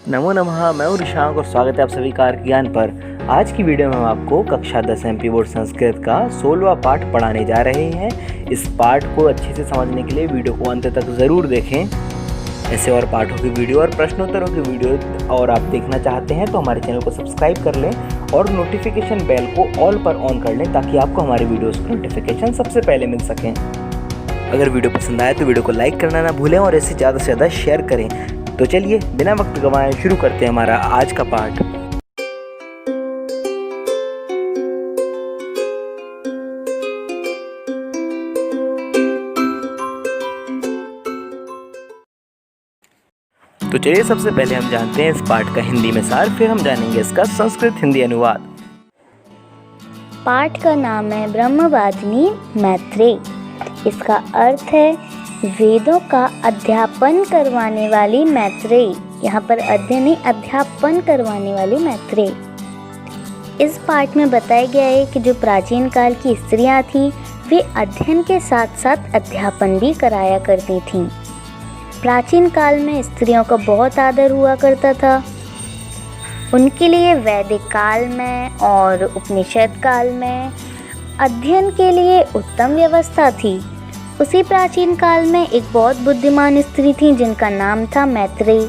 नमो नमः। मैं हूँ ऋषांक और स्वागत है आप सभी का ज्ञान पर। आज की वीडियो में हम आपको कक्षा 10 MP बोर्ड संस्कृत का 16वां पाठ पढ़ाने जा रहे हैं। इस पाठ को अच्छे से समझने के लिए वीडियो को अंत तक ज़रूर देखें। ऐसे और पाठों की वीडियो और प्रश्नोत्तरों की वीडियो और आप देखना चाहते हैं तो हमारे चैनल को सब्सक्राइब कर लें और नोटिफिकेशन बेल को ऑल पर ऑन कर लें ताकि आपको हमारी वीडियोज़ की नोटिफिकेशन सबसे पहले मिल सकें। अगर वीडियो पसंद आए तो वीडियो को लाइक करना ना भूलें और इसे ज़्यादा से ज़्यादा शेयर करें। तो चलिए बिना वक्त गंवाए शुरू करते हैं हमारा आज का पाठ। तो चलिए सबसे पहले हम जानते हैं इस पाठ का हिंदी में सार, फिर हम जानेंगे इसका संस्कृत हिंदी अनुवाद। पाठ का नाम है ब्रह्मवादिनी मैत्रेयी। इसका अर्थ है वेदों का अध्यापन करवाने वाली मैत्रेयी। यहाँ पर अध्ययन नहीं, अध्यापन करवाने वाली मैत्रेयी। इस पाठ में बताया गया है कि जो प्राचीन काल की स्त्रियाँ थीं वे अध्ययन के साथ साथ अध्यापन भी कराया करती थीं। प्राचीन काल में स्त्रियों का बहुत आदर हुआ करता था। उनके लिए वैदिक काल में और उपनिषद काल में अध्ययन के लिए उत्तम व्यवस्था थी। उसी प्राचीन काल में एक बहुत बुद्धिमान स्त्री थी जिनका नाम था मैत्रेयी।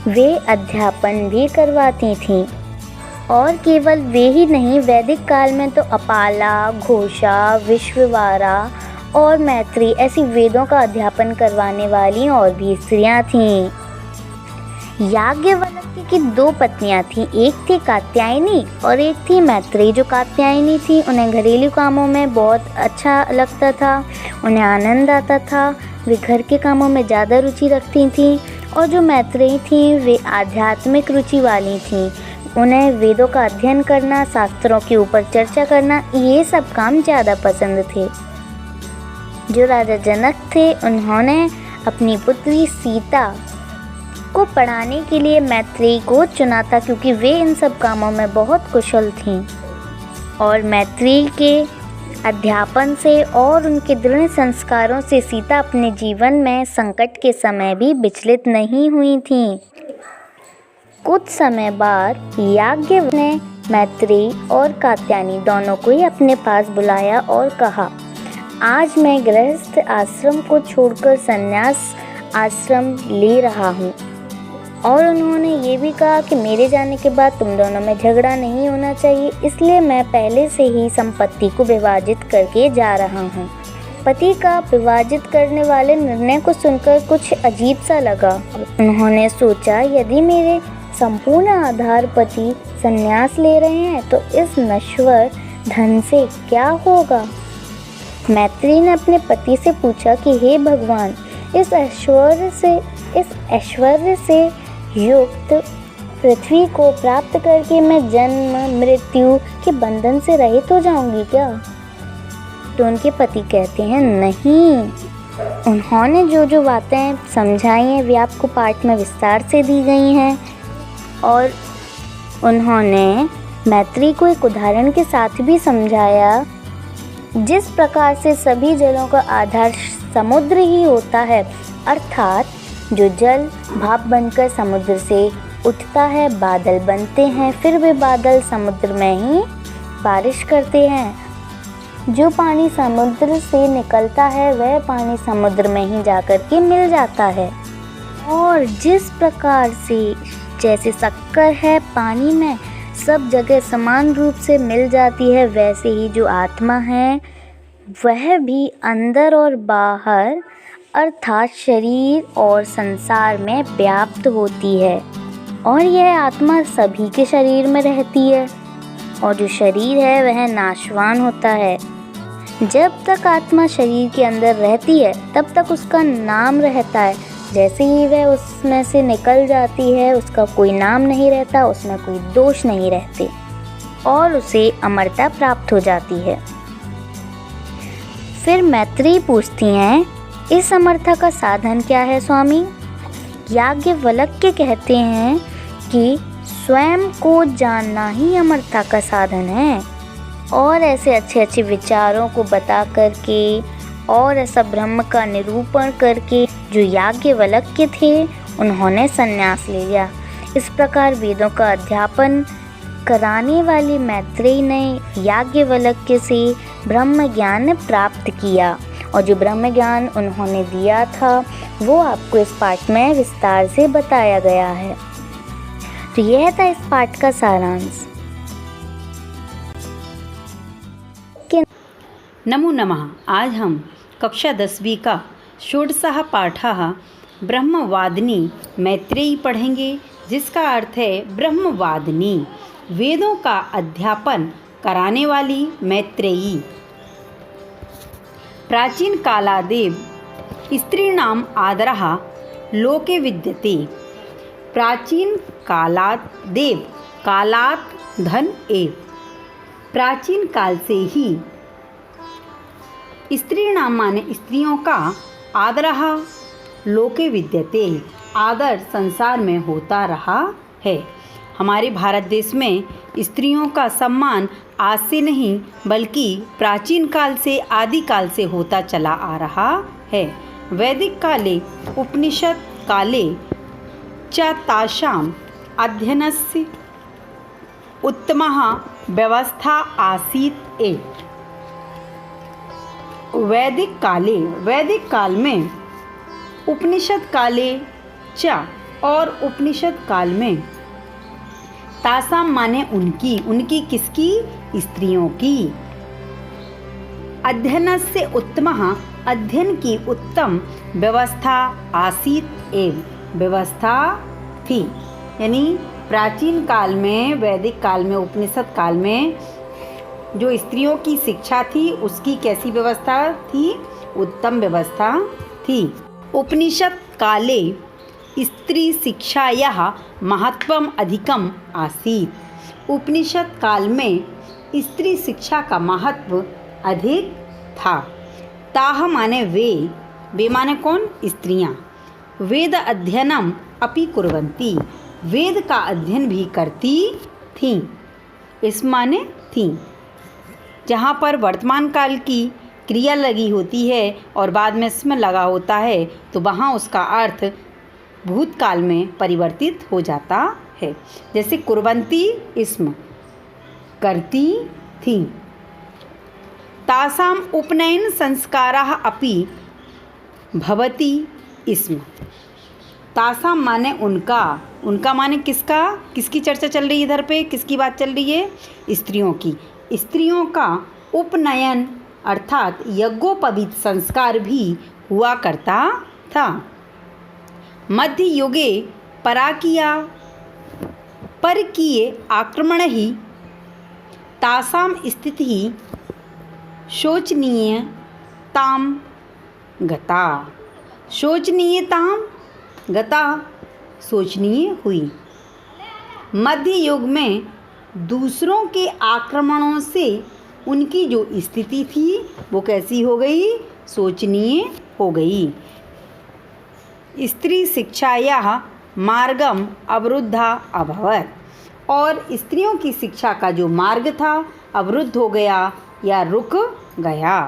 वे अध्यापन भी करवाती थीं और केवल वे ही नहीं, वैदिक काल में तो अपाला, घोषा, विश्ववारा और मैत्रेयी ऐसी वेदों का अध्यापन करवाने वाली और भी स्त्रियां थीं। याज्ञवल्क्य की दो पत्नियां थीं, एक थी कात्यायनी और एक थी मैत्रेयी। जो कात्यायनी थी उन्हें घरेलू कामों में बहुत अच्छा लगता था, उन्हें आनंद आता था, वे घर के कामों में ज़्यादा रुचि रखती थीं। और जो मैत्रेयी थीं वे आध्यात्मिक रुचि वाली थीं, उन्हें वेदों का अध्ययन करना, शास्त्रों के ऊपर चर्चा करना, ये सब काम ज़्यादा पसंद थे। जो राजा जनक थे उन्होंने अपनी पुत्री सीता को पढ़ाने के लिए मैत्रेयी को चुना था क्योंकि वे इन सब कामों में बहुत कुशल थीं। और मैत्रेयी के अध्यापन से और उनके दृढ़ संस्कारों से सीता अपने जीवन में संकट के समय भी विचलित नहीं हुई थीं। कुछ समय बाद याज्ञवल्क्य ने मैत्रेयी और कात्यायनी दोनों को ही अपने पास बुलाया और कहा, आज मैं गृहस्थ आश्रम को छोड़कर संन्यास आश्रम ले रहा हूँ। और उन्होंने ये भी कहा कि मेरे जाने के बाद तुम दोनों में झगड़ा नहीं होना चाहिए, इसलिए मैं पहले से ही संपत्ति को विभाजित करके जा रहा हूँ। पति का विभाजित करने वाले निर्णय को सुनकर कुछ अजीब सा लगा। उन्होंने सोचा, यदि मेरे संपूर्ण आधार पति संन्यास ले रहे हैं तो इस नश्वर धन से क्या होगा। मैत्रेयी ने अपने पति से पूछा कि हे भगवान, इस ऐश्वर्य से युक्त पृथ्वी को प्राप्त करके मैं जन्म मृत्यु के बंधन से रहित हो जाऊंगी क्या। तो उनके पति कहते हैं नहीं। उन्होंने जो जो बातें समझाई हैं वे आपको पाठ में विस्तार से दी गई हैं। और उन्होंने मैत्रेयी को एक उदाहरण के साथ भी समझाया, जिस प्रकार से सभी जलों का आधार समुद्र ही होता है, अर्थात जो जल भाप बनकर समुद्र से उठता है, बादल बनते हैं, फिर वे बादल समुद्र में ही बारिश करते हैं। जो पानी समुद्र से निकलता है वह पानी समुद्र में ही जाकर के मिल जाता है। और जिस प्रकार से जैसे शक्कर है पानी में सब जगह समान रूप से मिल जाती है, वैसे ही जो आत्मा है वह भी अंदर और बाहर अर्थात शरीर और संसार में व्याप्त होती है। और यह आत्मा सभी के शरीर में रहती है और जो शरीर है वह नाशवान होता है। जब तक आत्मा शरीर के अंदर रहती है तब तक उसका नाम रहता है, जैसे ही वह उसमें से निकल जाती है उसका कोई नाम नहीं रहता, उसमें कोई दोष नहीं रहते और उसे अमरता प्राप्त हो जाती है। फिर मैत्रेयी पूछती हैं, इस अमरता का साधन क्या है स्वामी। याज्ञवल्क्य कहते हैं कि स्वयं को जानना ही अमरता का साधन है। और ऐसे अच्छे अच्छे विचारों को बता करके और ऐसा ब्रह्म का निरूपण करके जो याज्ञवल्क्य थे उन्होंने संन्यास ले लिया। इस प्रकार वेदों का अध्यापन कराने वाली मैत्रेयी ने याज्ञवल्क्य से ब्रह्म ज्ञान प्राप्त किया, और जो ब्रह्म ज्ञान उन्होंने दिया था वो आपको इस पाठ में विस्तार से बताया गया है। तो यह था इस पाठ का सारांश। नमो नमः। आज हम कक्षा 10वीं का षोडशः पाठः ब्रह्मवादिनी मैत्रेयी पढ़ेंगे, जिसका अर्थ है ब्रह्मवादिनी, वेदों का अध्यापन कराने वाली मैत्रेयी। प्राचीन कालादेव स्त्रीणाम आदरः लोके विद्यते। प्राचीन कालादेव, कालात धन एव, प्राचीन काल से ही स्त्रीणाम माने स्त्रियों का आदरः लोके विद्यते, आदर संसार में होता रहा है। हमारे भारत देश में स्त्रियों का सम्मान आज से नहीं बल्कि प्राचीन काल से, आदि काल से होता चला आ रहा है। वैदिक काले उपनिषद काले च तासाम् अध्ययनस्य उत्तमः व्यवस्था आसीत् एव। वैदिक काले, वैदिक काल में, उपनिषद काले च, और उपनिषद काल में, तासाम माने उनकी, उनकी किसकी? स्त्रियों की। अध्ययनस्य उत्तमः, अध्ययन की उत्तम व्यवस्था आसीत् एव, व्यवस्था थी। यानी प्राचीन काल में, वैदिक काल में, उपनिषद काल में जो स्त्रियों की शिक्षा थी उसकी कैसी व्यवस्था थी? उत्तम व्यवस्था थी। उपनिषद काले स्त्री शिक्षायाः महत्वम अधिकम आसीत्। उपनिषद काल में स्त्री शिक्षा का महत्व अधिक था। ताह माने वे माने कौन? स्त्रियां। वेद अध्ययनम अपि कुर्वन्ति, वेद का अध्ययन भी करती थीं। इस माने थीं, जहाँ पर वर्तमान काल की क्रिया लगी होती है और बाद में स्म लगा होता है तो वहाँ उसका अर्थ भूतकाल में परिवर्तित हो जाता है। जैसे कुर्वन्ति स्म, करती थी। तासाम उपनयन संस्काराः अपि भवति स्म। तासाम माने उनका, उनका माने किसका? किसकी चर्चा चल रही है इधर पे? किसकी बात चल रही है? स्त्रियों की। स्त्रियों का उपनयन अर्थात यज्ञोपवीत संस्कार भी हुआ करता था। मध्य युगे परकीय आक्रमण ही तासाम स्थिति शोचनीयताम गता, शोचनीयताम गता, शोचनीय हुई। मध्य युग में दूसरों के आक्रमणों से उनकी जो स्थिति थी वो कैसी हो गई? शोचनीय हो गई। स्त्री शिक्षायाः मार्गम अवरुद्धा अभवत्, और स्त्रियों की शिक्षा का जो मार्ग था अवरुद्ध हो गया या रुक गया।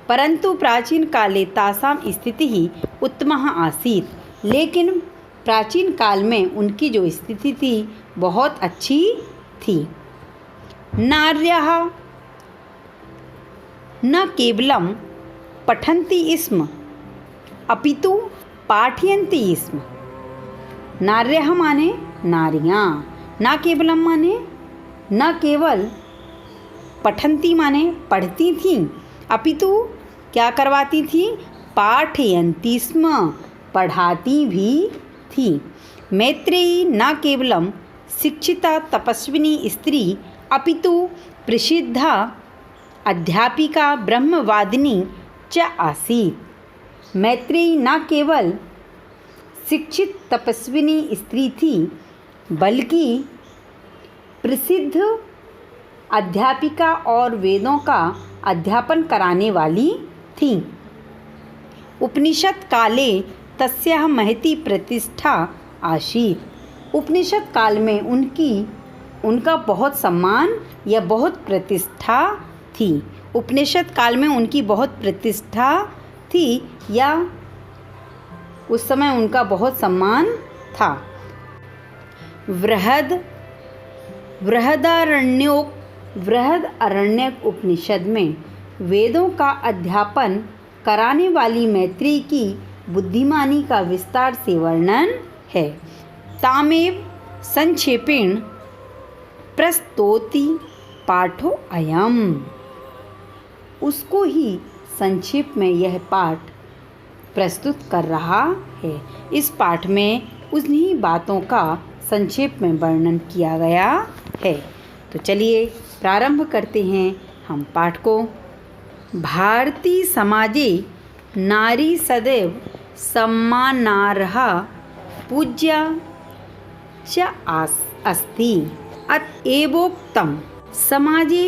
परंतु प्राचीन काले तासाम स्थिति ही उत्तमः आसीत्, लेकिन प्राचीन काल में उनकी जो स्थिति थी बहुत अच्छी थी। नार्यः न केवलं पठन्ति स्म अपितु पाठयन्ति स्म। नार्यः माने नारियां, न केवलम माने न केवल, पठन्ति माने पढ़ती थीं, अपितु क्या करवाती थी? पाठयन्ति स्म, पढ़ाती भी थी। मैत्रेयी न केवलम शिक्षिता तपस्विनी स्त्री अपितु प्रसिद्धा अध्यापिका ब्रह्मवादिनी च आसीत्। मैत्रेयी न केवल शिक्षित तपस्विनी स्त्री थी बल्कि प्रसिद्ध अध्यापिका और वेदों का अध्यापन कराने वाली थी। उपनिषद काले तस्याः महती प्रतिष्ठा आसीत्। उपनिषद काल में उनका बहुत सम्मान या बहुत प्रतिष्ठा थी। उपनिषद काल में उनकी बहुत प्रतिष्ठा थी या उस समय उनका बहुत सम्मान था। बृहदारण्यक उपनिषद में वेदों का अध्यापन कराने वाली मैत्रेयी की बुद्धिमानी का विस्तार से वर्णन है। तामेव संक्षेपेण प्रस्तौति पाठो अयम। उसको ही संक्षेप में यह पाठ प्रस्तुत कर रहा है। इस पाठ में उन्हीं बातों का संक्षेप में वर्णन किया गया है। तो चलिए प्रारंभ करते हैं हम पाठ को। भारतीय समाजे नारी सदैव सम्मानार्हा पूज्या च अस्ति। अतएवोक्तम। समाजे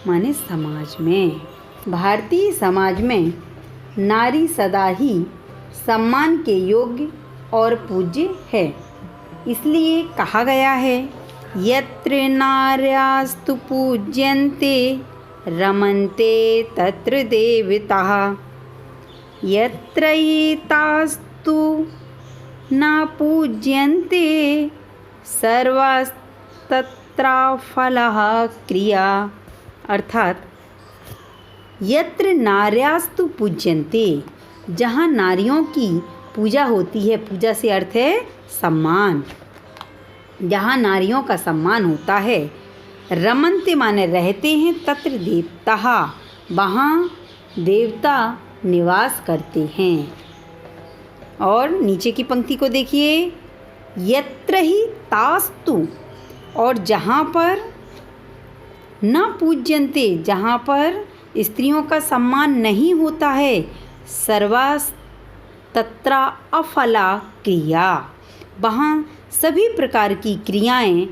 माने समाज में, भारतीय समाज में नारी सदा ही सम्मान के योग्य और पूज्य है। इसलिए कहा गया है, यत्र नार्यास्तु पूज्यन्ते रमन्ते तत्र देवताः, यत्र एतास्तु न पूज्यन्ते सर्वस्तत्र फलः क्रिया। अर्थात यत्र नार्यास्तु पूज्यन्ते, जहाँ नारियों की पूजा होती है, पूजा से अर्थ है सम्मान, जहाँ नारियों का सम्मान होता है, रमन्ते माने रहते हैं, तत्र देवताः वहाँ देवता निवास करते हैं। और नीचे की पंक्ति को देखिए, यत्र ही तास्तु, और जहाँ पर न पूज्यन्ते, जहाँ पर स्त्रियों का सम्मान नहीं होता है, सर्वस्तत्र अफला क्रिया, वहाँ सभी प्रकार की क्रियाएं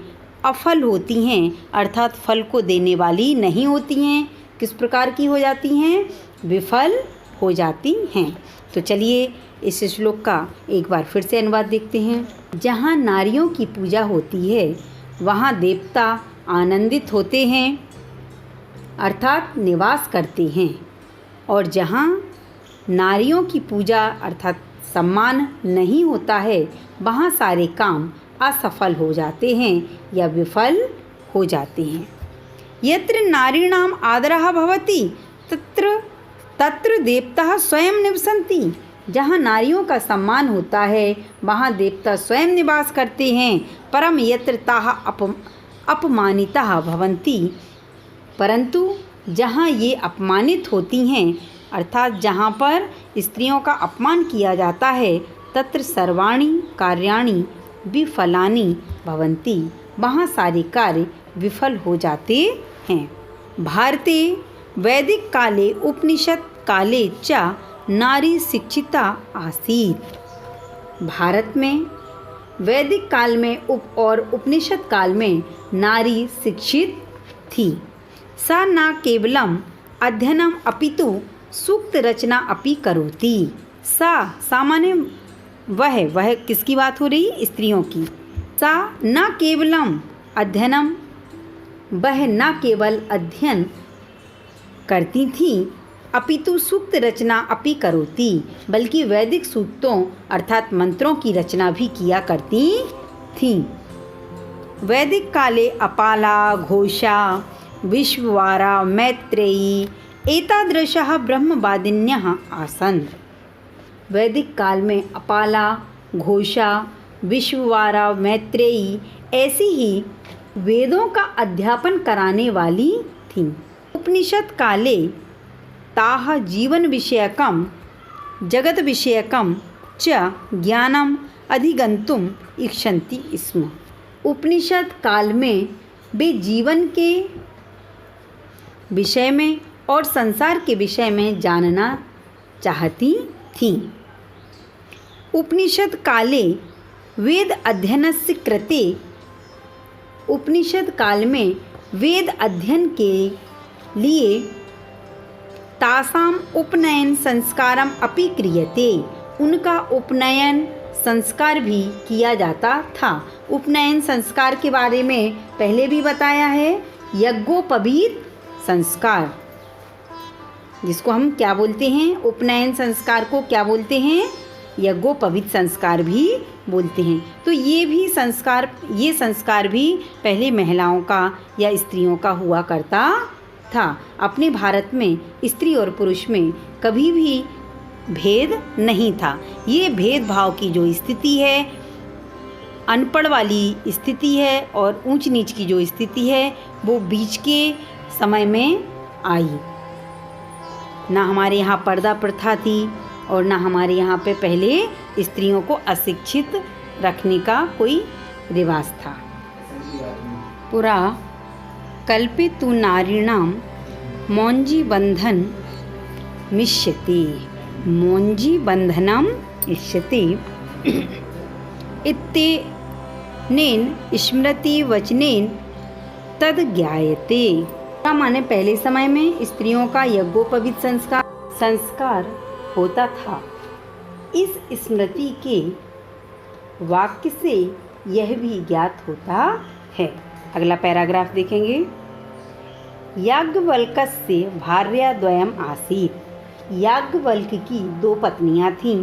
अफल होती हैं, अर्थात फल को देने वाली नहीं होती हैं। किस प्रकार की हो जाती हैं? विफल हो जाती हैं। तो चलिए इस श्लोक का एक बार फिर से अनुवाद देखते हैं। जहाँ नारियों की पूजा होती है वहाँ देवता आनंदित होते हैं, अर्थात निवास करते हैं। और जहाँ नारियों की पूजा अर्थात सम्मान नहीं होता है, वहाँ सारे काम असफल हो जाते हैं या विफल हो जाते हैं। यत्र नारीणाम आदरः भवति तत्र देवताः स्वयं निवसन्ति। जहाँ नारियों का सम्मान होता है वहाँ देवता स्वयं निवास करते हैं। परम यत्र ताः अपमानिताः भवन्ति, परंतु जहाँ ये अपमानित होती हैं, अर्थात जहाँ पर स्त्रियों का अपमान किया जाता है, तत्र सर्वाणि कार्याणि विफलानि भवन्ति, वहाँ सारे कार्य विफल हो जाते हैं। भारते वैदिक काले उपनिषद काले च नारी शिक्षिता आसीत्। भारत में वैदिक काल में और उपनिषद काल में नारी शिक्षित थी। सा न केवलम अध्ययनम अपितु सूक्त रचना अपि करोति। सा सामान्य वह किसकी बात हो रही? स्त्रियों की। सा न केवलम अध्ययनम, वह न केवल अध्ययन करती थी, अपितु सूक्त रचना अपि करोति, बल्कि वैदिक सूक्तों अर्थात मंत्रों की रचना भी किया करती थी। वैदिक काले अपाला, घोषा, विश्ववारा, मैत्रेयी एतादृशः ब्रह्मवादिन्यः आसन्। वैदिक काल में अपाला, घोषा, विश्ववारा, मैत्रेयी ऐसी ही वेदों का अध्यापन कराने वाली थीं। उपनिषद काले ताः जीवन विषयकम जगत विषयकम च ज्ञानम अधिगंतुम इच्छन्ति स्म। उपनिषद काल में वे जीवन के विषय में और संसार के विषय में जानना चाहती थीं। उपनिषद काले वेद अध्ययनस्य कृते, उपनिषद काल में वेद अध्ययन के लिए तासाम उपनयन संस्कारम अपि क्रियते, उनका उपनयन संस्कार भी किया जाता था। उपनयन संस्कार के बारे में पहले भी बताया है। यज्ञोपवीत संस्कार, जिसको हम क्या बोलते हैं? उपनयन संस्कार को क्या बोलते हैं? यज्ञोपवीत संस्कार भी बोलते हैं। तो ये संस्कार भी पहले महिलाओं का या स्त्रियों का हुआ करता था। अपने भारत में स्त्री और पुरुष में कभी भी भेद नहीं था। ये भेदभाव की जो स्थिति है, अनपढ़ वाली स्थिति है और ऊंच नीच की जो स्थिति है, वो बीच के समय में आई। ना हमारे यहाँ पर्दा प्रथा थी और ना हमारे यहाँ पे पहले स्त्रियों को अशिक्षित रखने का कोई रिवाज था। पुरा कल्पितु नारीणां मौञ्जी बंधन मिष्यति, मौञ्जी बंधनम इष्यति इत्यनेन स्मृति वचनेन तद ज्ञायते। क्या माने पहले समय में स्त्रियों का यज्ञोपवीत संस्कार होता था। इस स्मृति के वाक्य से यह भी ज्ञात होता है। अगला पैराग्राफ देखेंगे। याज्ञवल्क्यस्य भार्याद्वयम् आसीत्। याज्ञवल्क्य की 2 पत्नियां थीं,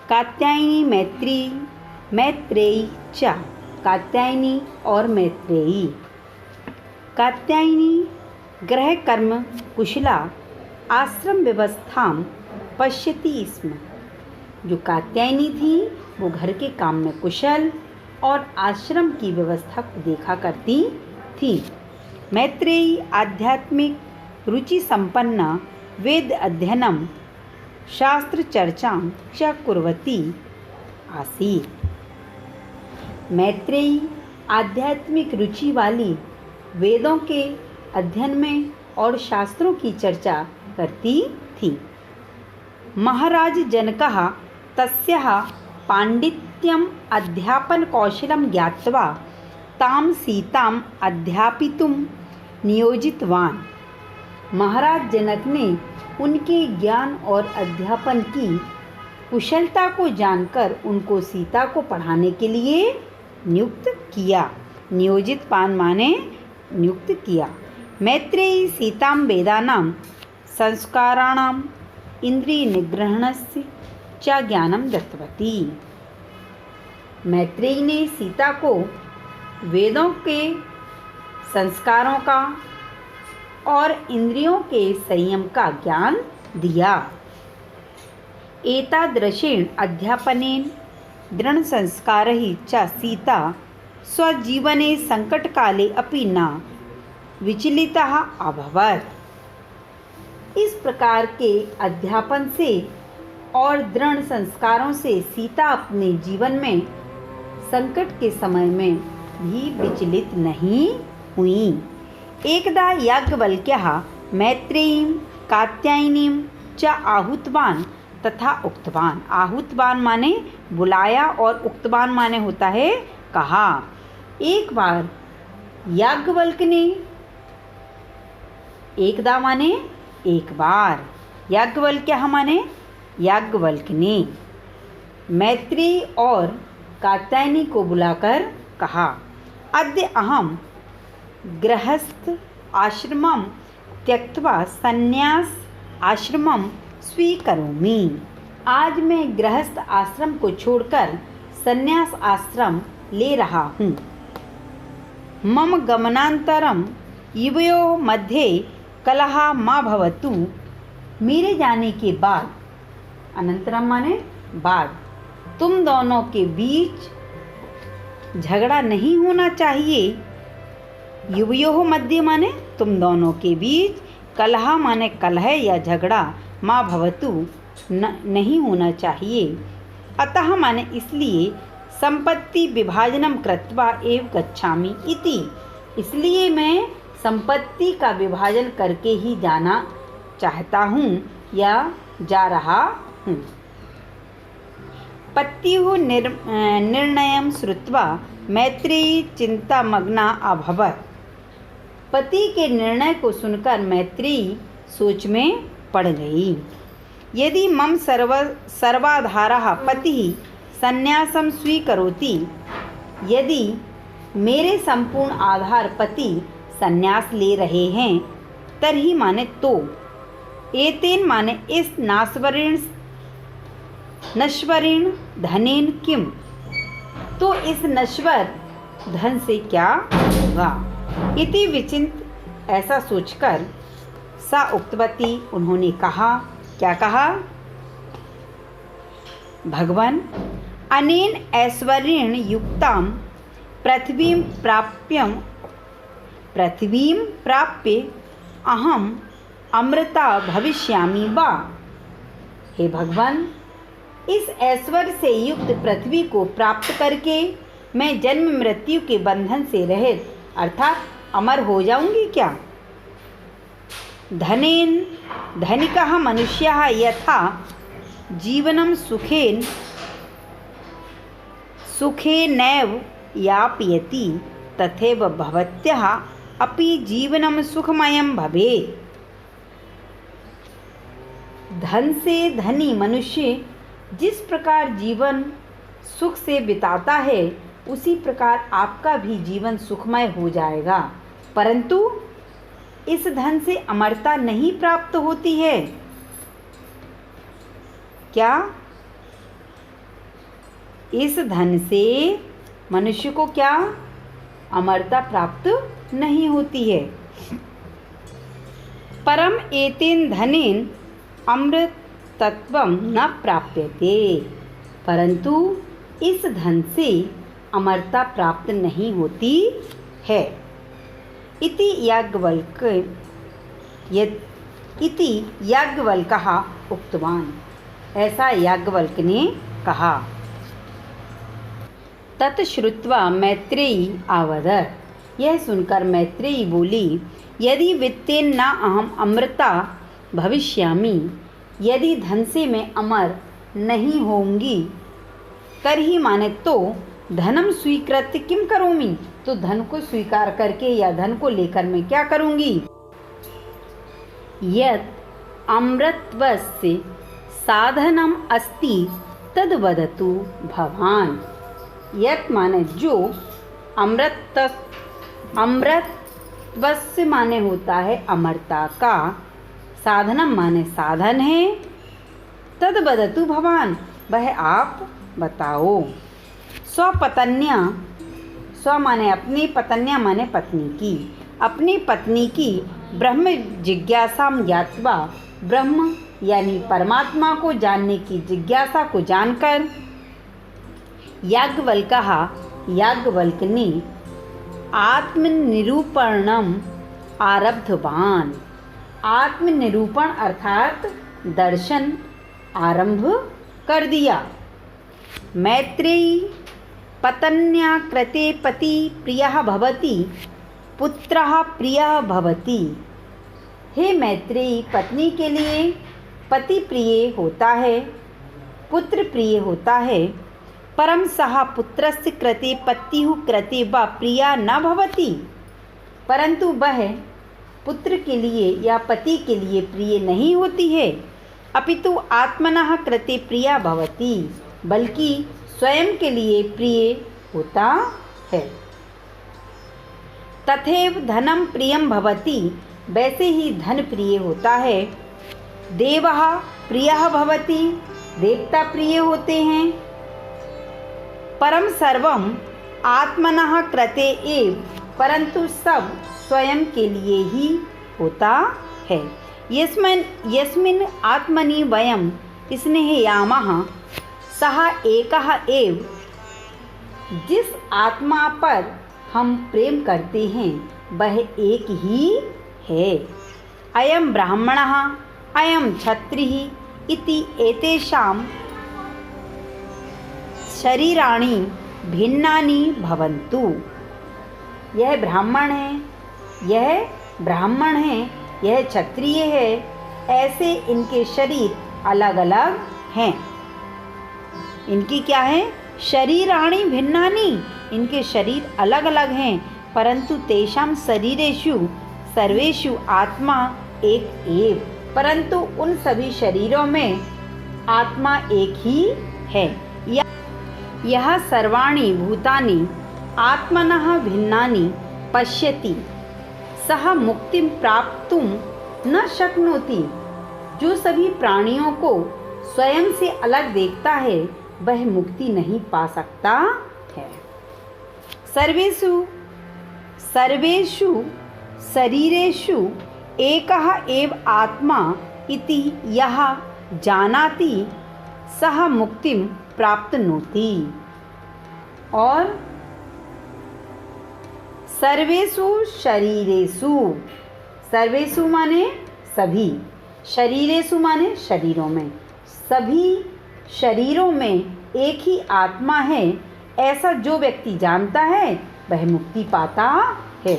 कात्यायनी मैत्रेयी च। कात्यायनी और मैत्रेयी। कात्यायनी गृह कर्म कुशला आश्रम व्यवस्थां पश्यति स्म। जो कात्यायनी थी वो घर के काम में कुशल और आश्रम की व्यवस्था को देखा करती थी। मैत्रेयी आध्यात्मिक रुचि संपन्ना वेद अध्ययनम शास्त्र चर्चां च कुर्वती आसीत्। मैत्रेयी आध्यात्मिक रुचि वाली वेदों के अध्ययन में और शास्त्रों की चर्चा करती थी। महाराज जनकः तस्याः पांडित्यम अध्यापन कौशलम ज्ञात्वा ताम सीताम अध्यापितुम नियोजितवान। महाराज जनक ने उनके ज्ञान और अध्यापन की कुशलता को जानकर उनको सीता को पढ़ाने के लिए नियुक्त किया। नियोजित पान माने नियुक्त किया। मैत्रेयी सीतां वेदानां संस्काराणां इंद्रिय निग्रहणस्य च ज्ञानं दत्तवती। मैत्रेयी ने सीता को वेदों के संस्कारों का और इंद्रियों के संयम का ज्ञान दिया। एतादृशेन अध्यापनेन दृढसंस्कारैः च सीता स्वजीवने संकटकाले अपि न विचलिता अभवत्। इस प्रकार के अध्यापन से और दृढ़ संस्कारों से सीता अपने जीवन में संकट के समय में भी विचलित नहीं हुई। एकदा याज्ञवल्क्यः मैत्रेयीं कात्यायनीं च आहूतवान् तथा उक्तवान्। आहूतवान् माने बुलाया और उक्तवान् माने होता है कहा। एक बार याज्ञवल्क्य ने, एकदा माने एक बार, याज्ञवल्क्य माने याज्ञवल्क्य ने मैत्रेयी और कात्यायनी को बुलाकर कहा, अद्य अहम गृहस्थ आश्रमं त्यक्त्वा संन्यास आश्रमं स्वीकरोमि। आज मैं गृहस्थ आश्रम को छोड़कर संन्यास आश्रम ले रहा हूँ। मम गमनांतरम युवयोः मध्ये कलह मा भवतु। मेरे जाने के बाद, अनंतरम माने बाद, तुम दोनों के बीच झगड़ा नहीं होना चाहिए। युवयोः मध्ये माने तुम दोनों के बीच, कलह माने कलह या झगड़ा, मा भवतु नहीं होना चाहिए। अतः माने इसलिए, संपत्ति विभाजनम कृत्वा एव गच्छामि इति। इसलिए मैं संपत्ति का विभाजन करके ही जाना चाहता हूँ या जा रहा हूँ। पत्युः निर्णयं श्रुत्वा मैत्रेयी चिंतामग्ना अभवत्। पति के निर्णय को सुनकर मैत्रेयी सोच में पड़ गई। यदि मम सर्वाधारः पतिः संन्यासं स्वीकरोति। यदि मेरे संपूर्ण आधार पति संन्यास ले रहे हैं, तर्हि माने तो, एतेन माने इस नश्वरेण धनेन किम, तो इस नश्वर धन से क्या होगा। इति विचिंत, ऐसा सोचकर सा उक्तवती, उन्होंने कहा, क्या कहा, भगवान अनेन ऐश्वर्येण युक्तां पृथ्वीं प्राप्य अहम अमृता भविष्यामि वा। हे भगवान, इस ऐश्वर्य से युक्त पृथ्वी को प्राप्त करके मैं जन्म मृत्यु के बंधन से रहित अर्थात अमर हो जाऊंगी क्या। धनेन, धनिकः मनुष्यः यथा जीवनं सुखेनैव यापयति तथैव भवत्यः अपि जीवनं सुखमयं भवेत्। धन से धनी मनुष्य जिस प्रकार जीवन सुख से बिताता है, उसी प्रकार आपका भी जीवन सुखमय हो जाएगा। परंतु इस धन से अमरता नहीं प्राप्त होती है। क्या? इस धन से मनुष्य को क्या अमरता प्राप्त नहीं होती है। परम एतेन धनेन अमृतत्वं न प्राप्यते, परंतु इस धन से अमरता प्राप्त नहीं होती है। इति याज्ञवल्क्यः उक्तवान, ऐसा याज्ञवल्क्य ने कहा। तत् श्रुत्वा मैत्रेयी आवदत्, यह सुनकर मैत्रेयी बोली, यदि वित्तेन न अहम अमृता भविष्यामि, यदि धन से मैं अमर नहीं होंगी, तर्हि माने तो धनम स्वीकृत्य किम करोमि, तो धन को स्वीकार करके या धन को लेकर मैं क्या करूंगी। यत् अमृतत्वस्य साधनम अस्ति तद वदतु भवान। यत् माने जो, अमृतत्वस्य माने होता है अमरता का, साधनम माने साधन है, तद वदतु भवान, वह आप बताओ। स्वपत्न्या, स्व माने अपनी, पत्न्या माने पत्नी की, अपनी पत्नी की ब्रह्म जिज्ञासाम ज्ञात्वा, ब्रह्म यानी परमात्मा को जानने की जिज्ञासा को जानकर याज्ञवल्क्यः, याज्ञवल्क्य ने आत्मनिरूपणम आरब्धवान, आत्मनिरूपण अर्थात दर्शन आरंभ कर दिया। मैत्रेयी पत्न्या कृते पति प्रियः भवति, पुत्रः प्रियः भवति। हे मैत्रेयी, पत्नी के लिए पति प्रिय होता है, पुत्र प्रिय होता है, परम सः पुत्रस्य कृते पत्युः कृते वा प्रिया न भवति, परंतु वह पुत्र के लिए या पति के लिए प्रिय नहीं होती है। अपितु आत्मनः कृते प्रिया भवति, बल्कि स्वयं के लिए प्रिय होता है। तथैव धनम प्रियम भवति, वैसे ही धन प्रिय होता है। देवः प्रियः भवति, देवता प्रिय होते हैं। परम सर्वम आत्मनः कृते एव, परंतु सब स्वयं के लिए ही होता है। यस्मिन् आत्मनि वयं स्नेहयामः सः एकः एव, जिस आत्मा पर हम प्रेम करते हैं वह एक ही है। अयम ब्राह्मणः अयम क्षत्रियः इति एतेषां शरीराणि भिन्नानि भवन्तु। यह ब्राह्मण है, यह ब्राह्मण है, यह क्षत्रिय है, ऐसे इनके शरीर अलग अलग हैं। इनकी क्या है? शरीराणि भिन्नानि, इनके शरीर अलग अलग हैं, परंतु तेषां शरीरेषु सर्वेषु आत्मा एक एव, परंतु उन सभी शरीरों में आत्मा एक ही है। यह सर्वाणि भूतानि आत्मनः भिन्नानि पश्यति सह मुक्तिं प्राप्तुं न शक्नोति। जो सभी प्राणियों को स्वयं से अलग देखता है वह मुक्ति नहीं पा सकता है। सर्वेषु शरीरेषु एकः एव आत्मा इति यः जानाति सः मुक्तिं प्राप्नोति। और सर्वेषु शरीरेषु माने सभी, शरीरेषु माने शरीरों में, सभी शरीरों में एक ही आत्मा है ऐसा जो व्यक्ति जानता है वह मुक्ति पाता है।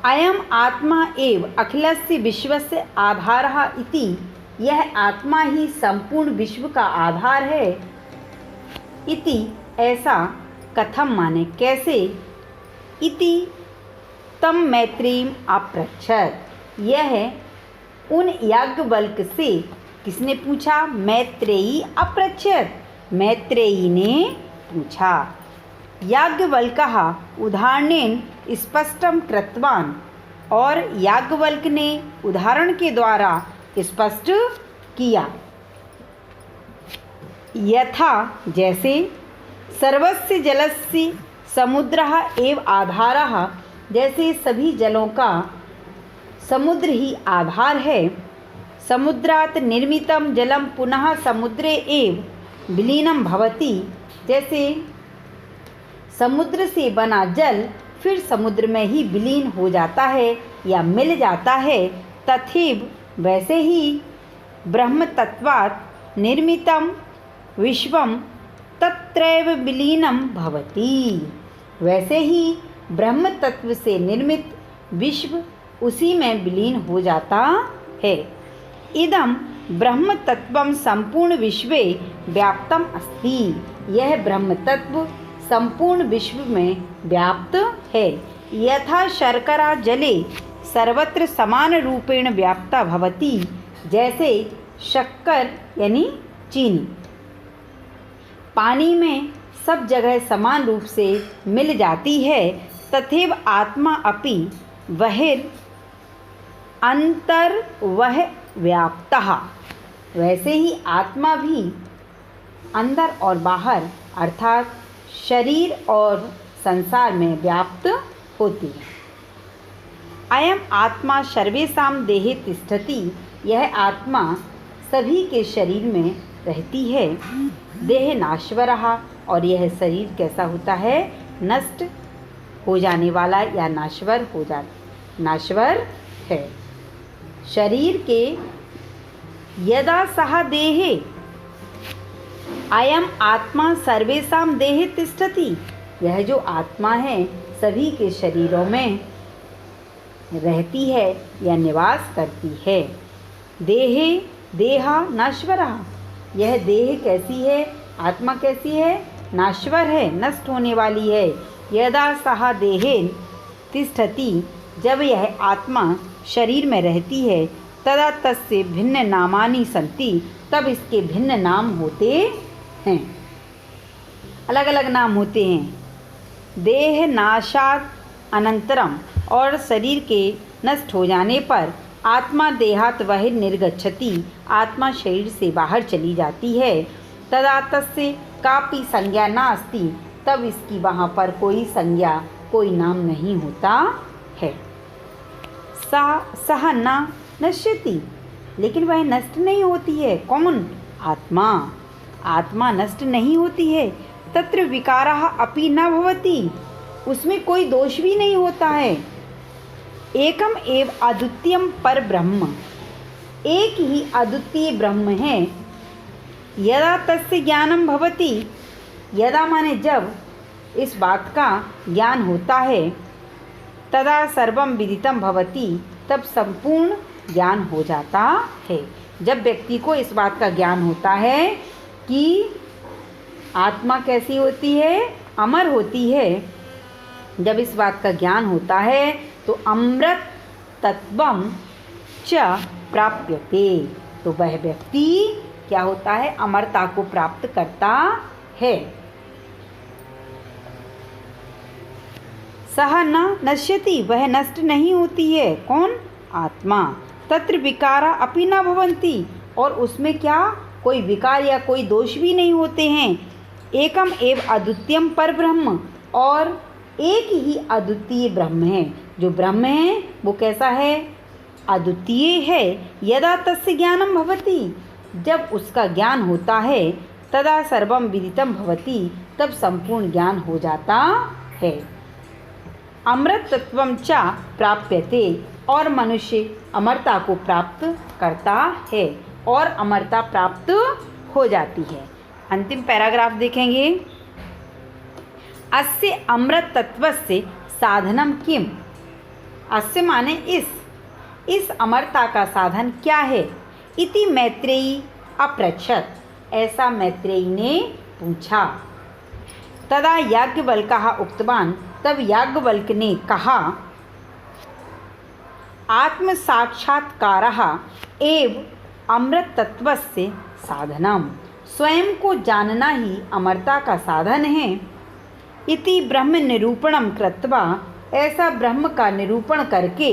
अयम आत्मा एव अखिलस्य विश्वस्य आधारः इति, यह आत्मा ही संपूर्ण विश्व का आधार है। इति ऐसा कथम माने कैसे, इति तम मैत्रेयी अपृच्छत्, यह उन याज्ञवल्क्य से किसने पूछा, मैत्रेयी अपृच्छत्, मैत्रेयी ने पूछा। याज्ञवल्क्यः उदाहरणेन स्पष्टं कृतवान्, और याज्ञवल्क्य ने उदाहरण के द्वारा स्पष्ट किया। यथा जैसे सर्वस्य जलस्य समुद्रः एव आधारः, जैसे सभी जलों का समुद्र ही आधार है। समुद्रात् निर्मितं जलं पुनः समुद्रे एव विलीनं भवति, जैसे समुद्र से बना जल फिर समुद्र में ही विलीन हो जाता है या मिल जाता है। तथैव वैसे ही ब्रह्म तत्वात् निर्मितं विश्वं तत्रैव विलीनं भवति, वैसे ही ब्रह्म तत्व से निर्मित विश्व उसी में विलीन हो जाता है। इदं ब्रह्म तत्वं संपूर्ण विश्वे व्याप्तम अस्ति, यह ब्रह्म तत्व संपूर्ण विश्व में व्याप्त है। यथा शर्करा जले सर्वत्र समान रूपेण व्याप्ता भवति, जैसे शक्कर यानी चीनी पानी में सब जगह समान रूप से मिल जाती है। तथैव आत्मा अपि बहिर् अंतर वह व्याप्तः, वैसे ही आत्मा भी अंदर और बाहर अर्थात शरीर और संसार में व्याप्त होती है। अयम आत्मा सर्वेषां देहे तिष्ठति, यह आत्मा सभी के शरीर में रहती है। देह नाश्वरः, और यह शरीर कैसा होता है, नष्ट हो जाने वाला या नाश्वर है। शरीर के यदा सह देहे अयम आत्मा सर्वेषां देहे तिष्ठति, यह जो आत्मा है सभी के शरीरों में रहती है या निवास करती है। देहे देहा नाश्वरः, यह देह कैसी है, आत्मा कैसी है, नाश्वर है, नष्ट होने वाली है। यदा सह देहे तिष्ठति, जब यह आत्मा शरीर में रहती है, तदा तस्य भिन्न नामानि सन्ति, तब इसके भिन्न नाम होते हैं, अलग अलग नाम होते हैं। देह नाशात अनंतरम, और शरीर के नष्ट हो जाने पर आत्मा देहात वह निर्गच्छति, आत्मा शरीर से बाहर चली जाती है। तदा तस्य कापि संज्ञा नास्ति, तब इसकी वहाँ पर कोई संज्ञा कोई नाम नहीं होता है। सह न नश्यति, लेकिन वह नष्ट नहीं होती है। कौन, आत्मा, आत्मा नष्ट नहीं होती है। तत्र विकारः अपि न भवति, उसमें कोई दोष भी नहीं होता है। एकम एव अद्वितीयम पर ब्रह्म, एक ही अद्वितीय ब्रह्म है। यदा तस्य ज्ञानम भवति, यदा माने जब इस बात का ज्ञान होता है, तदा सर्वम विदितम भवति, तब संपूर्ण ज्ञान हो जाता है। जब व्यक्ति को इस बात का ज्ञान होता है कि आत्मा कैसी होती है, अमर होती है, जब इस बात का ज्ञान होता है तो अमृत तत्वम च प्राप्यते, तो वह व्यक्ति क्या होता है, अमरता को प्राप्त करता है। सह न नश्यति, वह नष्ट नहीं होती है। कौन, आत्मा। तत्र विकारा अपि न भवन्ति, और उसमें क्या कोई विकार या कोई दोष भी नहीं होते हैं। एकम एव अद्वितीयम परब्रह्म, और एक ही अद्वितीय ब्रह्म है। जो ब्रह्म है वो कैसा है? अद्वितीय है। यदा तस्य ज्ञानम भवति, जब उसका ज्ञान होता है, तदा सर्वम विदितम भवति, तब संपूर्ण ज्ञान हो जाता है। अमृत तत्वम च प्राप्यते, और मनुष्य अमरता को प्राप्त करता है और अमरता प्राप्त हो जाती है। अंतिम पैराग्राफ देखेंगे। अस्य अमृत तत्वस्य साधनम किम, अस्य माने इस अमरता का साधन क्या है? इति मैत्रेयी अपृच्छत, ऐसा मैत्रेयी ने पूछा। तदा याज्ञवल्क्यः उक्तवान्, तब याज्ञवल्क्य ने कहा, आत्म साक्षात्कारः एव अमृत तत्वस्य साधनम, स्वयं को जानना ही अमरता का साधन है। इति ब्रह्म निरूपणम कृत्वा, ऐसा ब्रह्म का निरूपण करके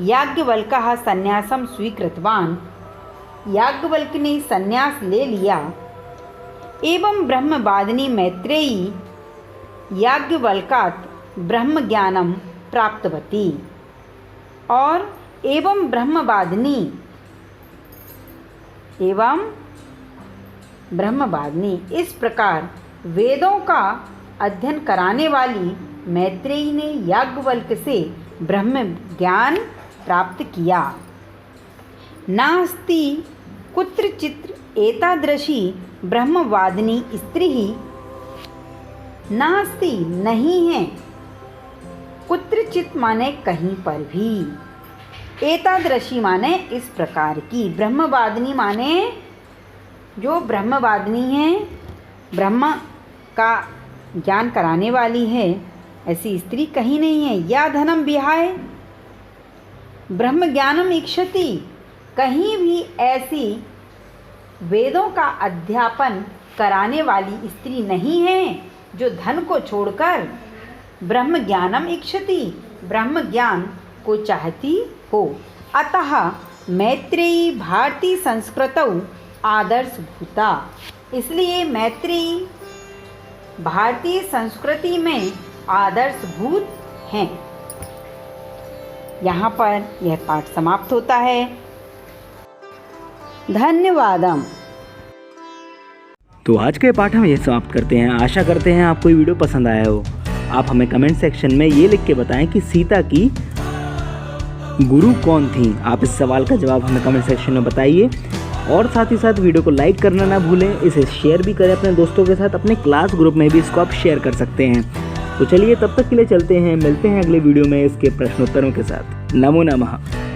याज्ञवल्क्यः संन्यासम स्वीकृतवान्, याज्ञवल्क्य ने संन्यास ले लिया। एवं ब्रह्मवादिनी मैत्रेयी याज्ञवल्क्यात् ब्रह्म ज्ञानम प्राप्तवती, और एवं ब्रह्मवादिनी इस प्रकार वेदों का अध्ययन कराने वाली मैत्रेयी ने याज्ञवल्क्य से ब्रह्म ज्ञान प्राप्त किया। नास्ति कुत्रचित् एतादृशी ब्रह्मवादिनी स्त्री, नास्ति नहीं है, कुत्रचित् माने कहीं पर भी, एतादृशी माने इस प्रकार की, ब्रह्मवादिनी माने जो ब्रह्मवादिनी है, ब्रह्म का ज्ञान कराने वाली है, ऐसी स्त्री कहीं नहीं है। या धनम विहाय ब्रह्म ज्ञानम इक्षति, कहीं भी ऐसी वेदों का अध्यापन कराने वाली स्त्री नहीं है जो धन को छोड़कर ब्रह्म ज्ञानम इक्षति, ब्रह्म ज्ञान को चाहती हो। अतः मैत्रेयी भारतीय संस्कृतौ आदर्शभूता, इसलिए मैत्रेयी भारतीय संस्कृति में आदर्शभूत हैं। यहाँ पर यह पाठ समाप्त होता है। धन्यवादम। तो आज के पाठ हम ये समाप्त करते हैं। आशा करते हैं आपको ये वीडियो पसंद आया हो। आप हमें कमेंट सेक्शन में ये लिख के बताएं कि सीता की गुरु कौन थी। आप इस सवाल का जवाब हमें कमेंट सेक्शन में बताइए, और साथ ही साथ वीडियो को लाइक करना ना भूलें। इसे शेयर भी करें अपने दोस्तों के साथ, अपने क्लास ग्रुप में भी इसको आप शेयर कर सकते हैं। तो चलिए तब तक के लिए चलते हैं, मिलते हैं अगले वीडियो में इसके प्रश्नोत्तरों के साथ। नमो नमः।